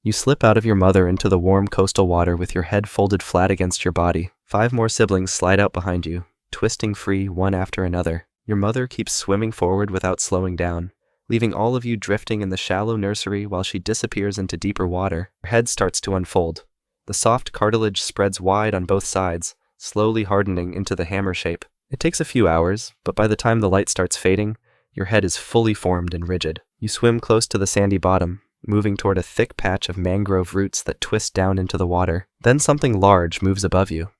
You slip out of your mother into the warm coastal water with your head folded flat against your body. 5 more siblings slide out behind you, twisting free one after another. Your mother keeps swimming forward without slowing down, leaving all of you drifting in the shallow nursery while she disappears into deeper water. Your head starts to unfold. The soft cartilage spreads wide on both sides, slowly hardening into the hammer shape. It takes a few hours, but by the time the light starts fading, your head is fully formed and rigid. You swim close to the sandy bottom, moving toward a thick patch of mangrove roots that twist down into the water. Then something large moves above you.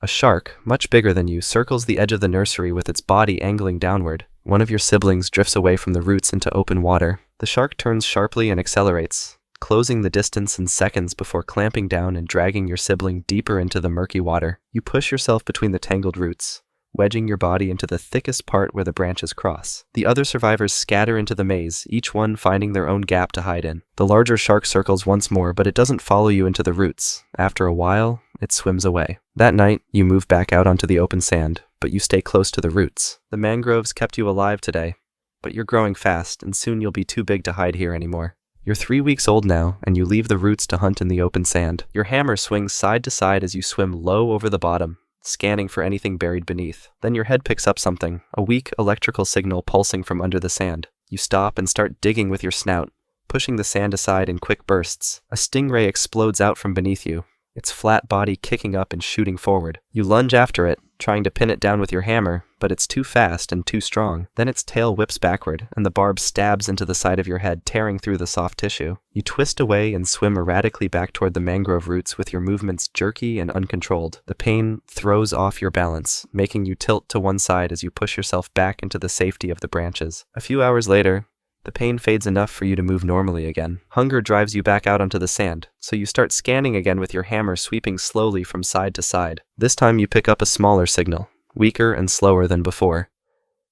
A shark, much bigger than you, circles the edge of the nursery with its body angling downward. One of your siblings drifts away from the roots into open water. The shark turns sharply and accelerates, closing the distance in seconds before clamping down and dragging your sibling deeper into the murky water. You push yourself between the tangled roots, wedging your body into the thickest part where the branches cross. The other survivors scatter into the maze, each one finding their own gap to hide in. The larger shark circles once more, but it doesn't follow you into the roots. After a while, it swims away. That night, you move back out onto the open sand, but you stay close to the roots. The mangroves kept you alive today, but you're growing fast, and soon you'll be too big to hide here anymore. You're 3 weeks old now, and you leave the roots to hunt in the open sand. Your hammer swings side to side as you swim low over the bottom, scanning for anything buried beneath. Then your head picks up something, a weak electrical signal pulsing from under the sand. You stop and start digging with your snout, pushing the sand aside in quick bursts. A stingray explodes out from beneath you, its flat body kicking up and shooting forward. You lunge after it, trying to pin it down with your hammer, but it's too fast and too strong. Then its tail whips backward, and the barb stabs into the side of your head, tearing through the soft tissue. You twist away and swim erratically back toward the mangrove roots with your movements jerky and uncontrolled. The pain throws off your balance, making you tilt to one side as you push yourself back into the safety of the branches. A few hours later, the pain fades enough for you to move normally again. Hunger drives you back out onto the sand, so you start scanning again with your hammer sweeping slowly from side to side. This time you pick up a smaller signal, weaker and slower than before.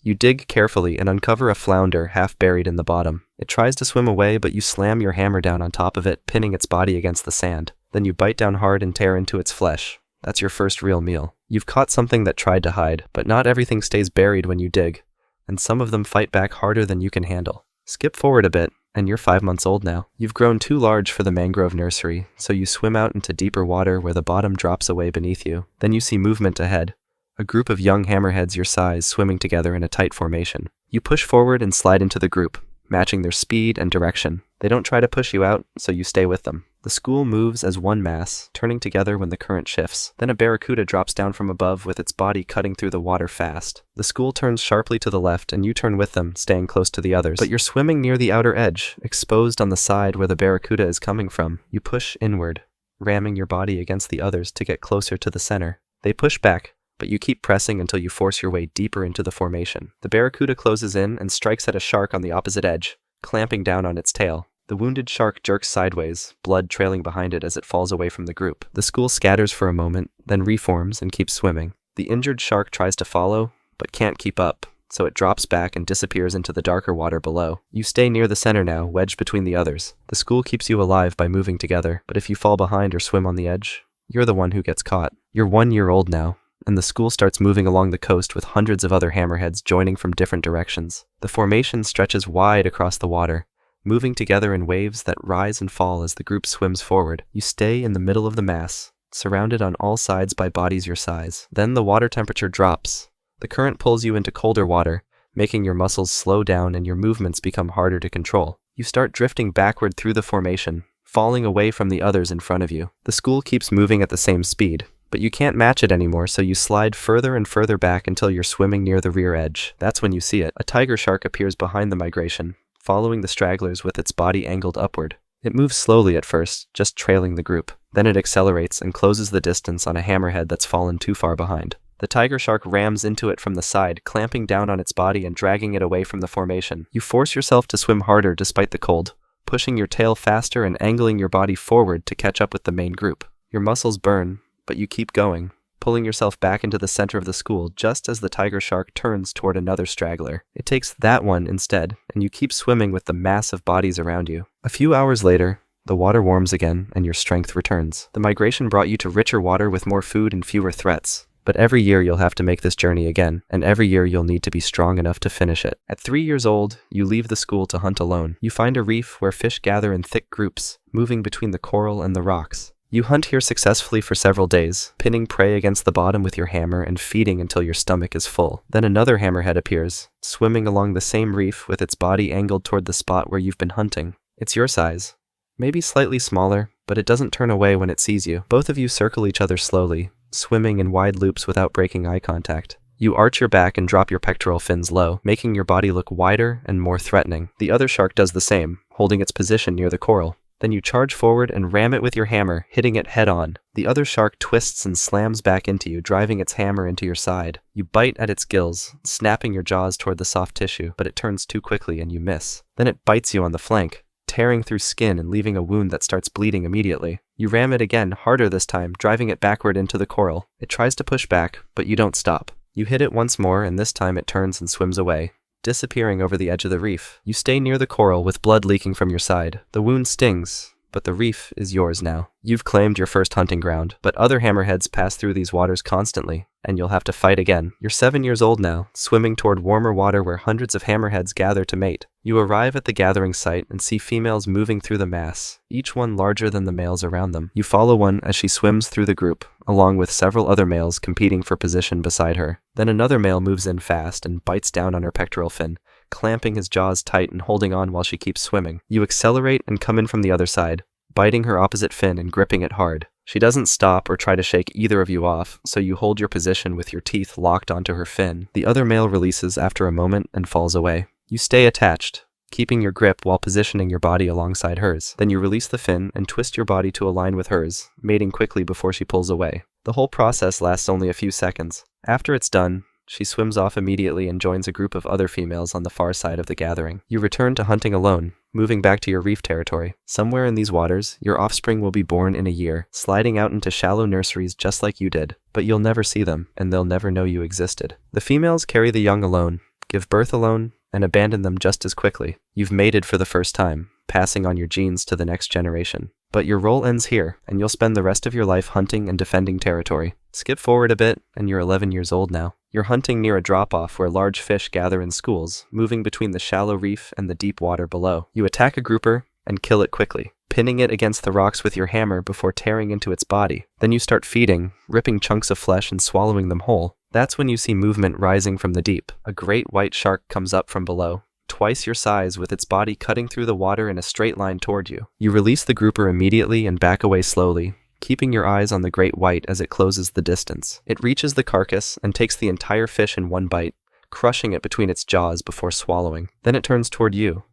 You dig carefully and uncover a flounder half buried in the bottom. It tries to swim away, but you slam your hammer down on top of it, pinning its body against the sand. Then you bite down hard and tear into its flesh. That's your first real meal. You've caught something that tried to hide, but not everything stays buried when you dig, and some of them fight back harder than you can handle. Skip forward a bit, and you're 5 months old now. You've grown too large for the mangrove nursery, so you swim out into deeper water where the bottom drops away beneath you. Then you see movement ahead, a group of young hammerheads your size swimming together in a tight formation. You push forward and slide into the group, matching their speed and direction. They don't try to push you out, so you stay with them. The school moves as one mass, turning together when the current shifts. Then a barracuda drops down from above with its body cutting through the water fast. The school turns sharply to the left, and you turn with them, staying close to the others. But you're swimming near the outer edge, exposed on the side where the barracuda is coming from. You push inward, ramming your body against the others to get closer to the center. They push back, but you keep pressing until you force your way deeper into the formation. The barracuda closes in and strikes at a shark on the opposite edge, clamping down on its tail. The wounded shark jerks sideways, blood trailing behind it as it falls away from the group. The school scatters for a moment, then reforms and keeps swimming. The injured shark tries to follow, but can't keep up, so it drops back and disappears into the darker water below. You stay near the center now, wedged between the others. The school keeps you alive by moving together, but if you fall behind or swim on the edge, you're the one who gets caught. You're 1 year old now, and the school starts moving along the coast with hundreds of other hammerheads joining from different directions. The formation stretches wide across the water, moving together in waves that rise and fall as the group swims forward. You stay in the middle of the mass, surrounded on all sides by bodies your size. Then the water temperature drops. The current pulls you into colder water, making your muscles slow down and your movements become harder to control. You start drifting backward through the formation, falling away from the others in front of you. The school keeps moving at the same speed, but you can't match it anymore, so you slide further and further back until you're swimming near the rear edge. That's when you see it. A tiger shark appears behind the migration, following the stragglers with its body angled upward. It moves slowly at first, just trailing the group. Then it accelerates and closes the distance on a hammerhead that's fallen too far behind. The tiger shark rams into it from the side, clamping down on its body and dragging it away from the formation. You force yourself to swim harder despite the cold, pushing your tail faster and angling your body forward to catch up with the main group. Your muscles burn, but you keep going, pulling yourself back into the center of the school just as the tiger shark turns toward another straggler. It takes that one instead, and you keep swimming with the mass of bodies around you. A few hours later, the water warms again and your strength returns. The migration brought you to richer water with more food and fewer threats. But every year you'll have to make this journey again, and every year you'll need to be strong enough to finish it. At 3 years old, you leave the school to hunt alone. You find a reef where fish gather in thick groups, moving between the coral and the rocks. You hunt here successfully for several days, pinning prey against the bottom with your hammer and feeding until your stomach is full. Then another hammerhead appears, swimming along the same reef with its body angled toward the spot where you've been hunting. It's your size. Maybe slightly smaller, but it doesn't turn away when it sees you. Both of you circle each other slowly, swimming in wide loops without breaking eye contact. You arch your back and drop your pectoral fins low, making your body look wider and more threatening. The other shark does the same, holding its position near the coral. Then you charge forward and ram it with your hammer, hitting it head-on. The other shark twists and slams back into you, driving its hammer into your side. You bite at its gills, snapping your jaws toward the soft tissue, but it turns too quickly and you miss. Then it bites you on the flank, tearing through skin and leaving a wound that starts bleeding immediately. You ram it again, harder this time, driving it backward into the coral. It tries to push back, but you don't stop. You hit it once more, and this time it turns and swims away, disappearing over the edge of the reef. You stay near the coral with blood leaking from your side. The wound stings, but the reef is yours now. You've claimed your first hunting ground, but other hammerheads pass through these waters constantly, and you'll have to fight again. You're 7 years old now, swimming toward warmer water where hundreds of hammerheads gather to mate. You arrive at the gathering site and see females moving through the mass, each one larger than the males around them. You follow one as she swims through the group, along with several other males competing for position beside her. Then another male moves in fast and bites down on her pectoral fin, clamping his jaws tight and holding on while she keeps swimming. You accelerate and come in from the other side, biting her opposite fin and gripping it hard. She doesn't stop or try to shake either of you off, so you hold your position with your teeth locked onto her fin. The other male releases after a moment and falls away. You stay attached, keeping your grip while positioning your body alongside hers. Then you release the fin and twist your body to align with hers, mating quickly before she pulls away. The whole process lasts only a few seconds. After it's done, she swims off immediately and joins a group of other females on the far side of the gathering. You return to hunting alone, moving back to your reef territory. Somewhere in these waters, your offspring will be born in a year, sliding out into shallow nurseries just like you did. But you'll never see them, and they'll never know you existed. The females carry the young alone, give birth alone, and abandon them just as quickly. You've mated for the first time, passing on your genes to the next generation. But your role ends here, and you'll spend the rest of your life hunting and defending territory. Skip forward a bit, and you're 11 years old now. You're hunting near a drop-off where large fish gather in schools, moving between the shallow reef and the deep water below. You attack a grouper and kill it quickly, pinning it against the rocks with your hammer before tearing into its body. Then you start feeding, ripping chunks of flesh and swallowing them whole. That's when you see movement rising from the deep. A great white shark comes up from below, twice your size, with its body cutting through the water in a straight line toward you. You release the grouper immediately and back away slowly, keeping your eyes on the great white as it closes the distance. It reaches the carcass and takes the entire fish in one bite, crushing it between its jaws before swallowing. Then it turns toward you.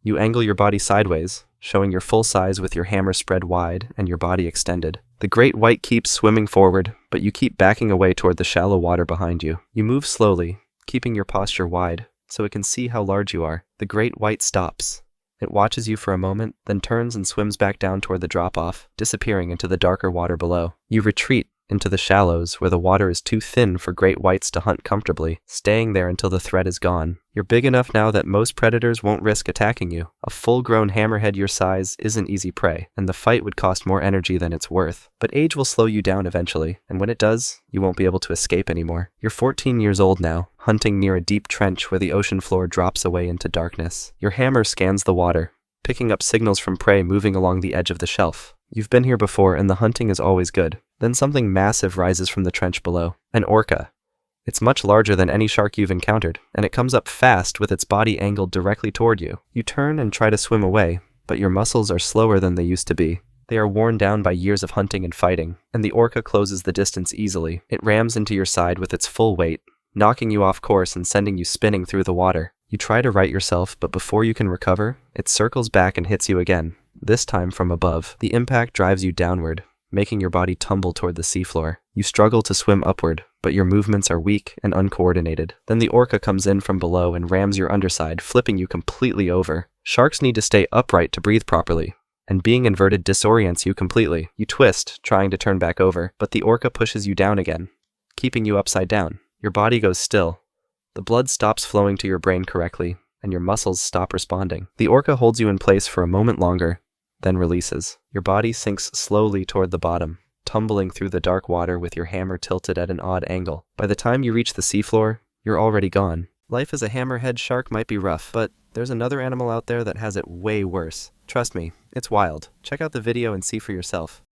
You angle your body sideways, showing your full size with your hammer spread wide and your body extended. The great white keeps swimming forward, but you keep backing away toward the shallow water behind you. You move slowly, keeping your posture wide, so it can see how large you are. The great white stops. It watches you for a moment, then turns and swims back down toward the drop-off, disappearing into the darker water below. You retreat into the shallows where the water is too thin for great whites to hunt comfortably, staying there until the threat is gone. You're big enough now that most predators won't risk attacking you. A full-grown hammerhead your size isn't easy prey, and the fight would cost more energy than it's worth. But age will slow you down eventually, and when it does, you won't be able to escape anymore. You're 14 years old now, hunting near a deep trench where the ocean floor drops away into darkness. Your hammer scans the water, picking up signals from prey moving along the edge of the shelf. You've been here before, and the hunting is always good. Then something massive rises from the trench below. An orca. It's much larger than any shark you've encountered, and it comes up fast with its body angled directly toward you. You turn and try to swim away, but your muscles are slower than they used to be. They are worn down by years of hunting and fighting, and the orca closes the distance easily. It rams into your side with its full weight, knocking you off course and sending you spinning through the water. You try to right yourself, but before you can recover, it circles back and hits you again, this time from above. The impact drives you downward, making your body tumble toward the seafloor. You struggle to swim upward, but your movements are weak and uncoordinated. Then the orca comes in from below and rams your underside, flipping you completely over. Sharks need to stay upright to breathe properly, and being inverted disorients you completely. You twist, trying to turn back over, but the orca pushes you down again, keeping you upside down. Your body goes still. The blood stops flowing to your brain correctly, and your muscles stop responding. The orca holds you in place for a moment longer, then releases. Your body sinks slowly toward the bottom, tumbling through the dark water with your hammer tilted at an odd angle. By the time you reach the seafloor, you're already gone. Life as a hammerhead shark might be rough, but there's another animal out there that has it way worse. Trust me, it's wild. Check out the video and see for yourself.